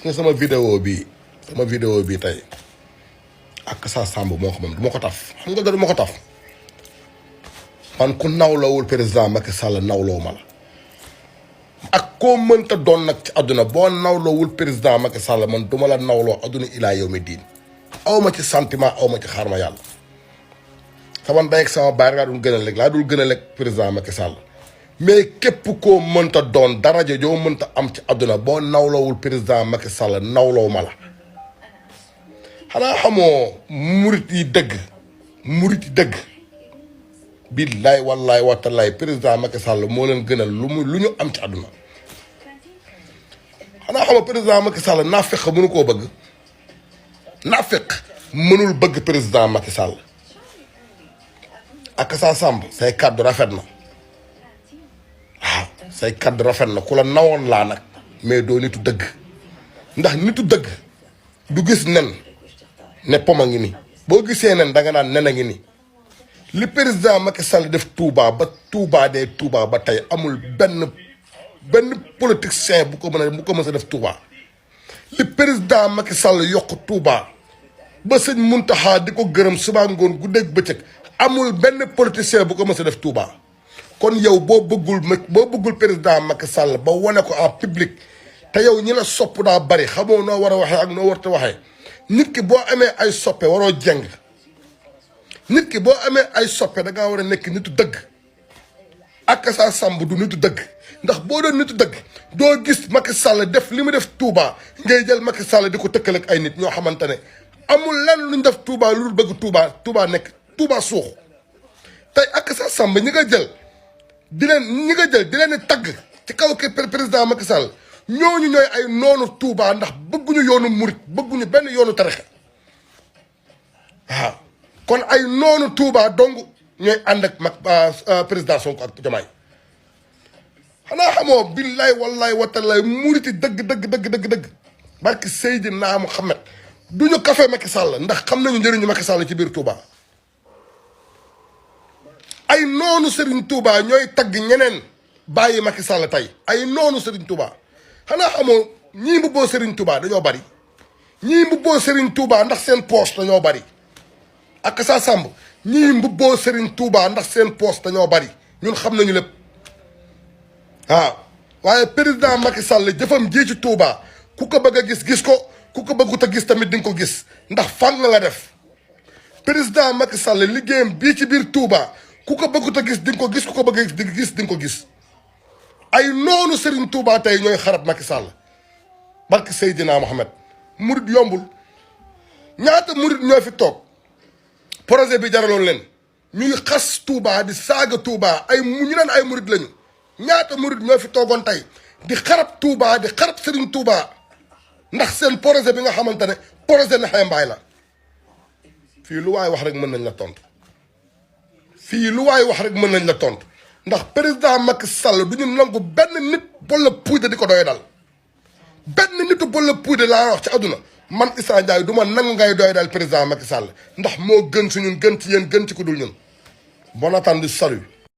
nga sama vidéo bi tey ak sa Samb moo ko moom du ma ko taf xam nga da du ma ko taf man ku nawlawul président Macky Sall nawlawu ma la ak koo mënta doon nag ci àdduna boo nawlawul président Macky Sall man duma la nawloo àdduna ilaa yow mi diin awma ci sentiment awma ci xaar ma yàlla sama ndey ak sama baay laa dul gën a lekk président Macky Sall mais képp koo mënta doon daraja joo mënta am ci àdduna boo nawlawul président Macky Sall nawloo ma la xanaa xamoo murit yi dëgg billaay wallaay watalaay président Macky Sall moo leen gënal lu ñu am ci àdduna xanaa xamoo président Macky Sall naafeq mënu koo bëgg naafeq mënul bëgg président Macky Sall ak sa Samb say kàddu rafet na waaw say kàddu rafet na ku la nawoon laa nag mais doo nitu dëgg ndax nitu dëgg du gis nen ne poma ngi ni boo gisee nen danga naan nen a ngi ni li président Macky Sall def Touba ba tey amul benn politicien bu ko mën a def Touba li président Macky Sall yokk Touba ba sëñ Muntaxa di ko gërëm suba ngoon guddeeg bëccëg amul benn politicien bu ko mën a def Touba kon yow boo bëggul président Macky Sall ba wane ko en public te yow ñi la sopp daa bari xamoo noo war a waxee ak noo warta waxee nit ki boo amee ay soppe waroo jeng nit ki boo amee ay soppe da ngaa war a nekk nitu dëgg ak sa Samb du nitu dëgg ndax boo doon nitu dëgg doo gis Macky Sall def li mu def Touba ngay jël Macky Sall di ko tëkkale ak ay nit ñoo xamante ne amul lenn luñ def Touba lu dul bëgg Touba nekk Touba suux tey ak sa Samb ñi nga jël di leen tagg ci kaw ki président Macky Sall ñooñu ñooy ay noonu Touba ndax bëgguñu yoonu murit bëgguñu benn yoonu tarixa waaw kon ay noonu Touba dong ñooy ànd ak président Sonko ak Diomaye xanaa xamoo billaay wallaay watalaay muriti dëgg barki Seydina Muhammad duñu café Macky Sall ndax xam nañu njëriñu Macky Sall ci biir Touba ay noonu Serigne Touba ñooy tagg ñeneen bàyyi Macky Sall tey ay noonu Serigne Touba xanaa xamoo ñii mbubboo Serigne Touba dañoo bari ñii mbubboo Serigne Touba ndax seen poche dañoo bari ak sa Samb ñii mbubboo Serigne Touba ndax seen poche dañoo bari ñun xam nañu lépp waaw waaye président Macky Sall jëfam ji ci Touba ku ko bëgg a gis ko ku ko bëggut a gis tamit di nga ko gis ndax fang la def président Macky Sall liggéeyam bii ci biir Touba ku ko bëggut a gis di nga ko gis ku ko bëgg a gis di nga ko gis ay noonu Serigne Touba tey ñooy xarab Macky Sall barke Seydina Mohamed murid yombul ñaata murid ñoo fi toog projet bi jaraloon leen ñuy xas Touba di saaga Touba ñu naan ay murid lañu ñaata murid ñoo fi toogoon tey di xarab Touba di xarab Serigne Touba ndax seen projet bi nga xamante ne projet Naxee Mbaay la fii lu waay wax rek mën nañ la tontu ndax président Macky Sall du ñu nangu benn nit boole puude di ko doy dal benn nitu boole puude laa wax ci àdduna man Issa Ndiaye du ma nangu ngay doy dal président Macky Sall ndax moo gën si ñun gën ci yéen gën ci ku dul ñun bon attendez salut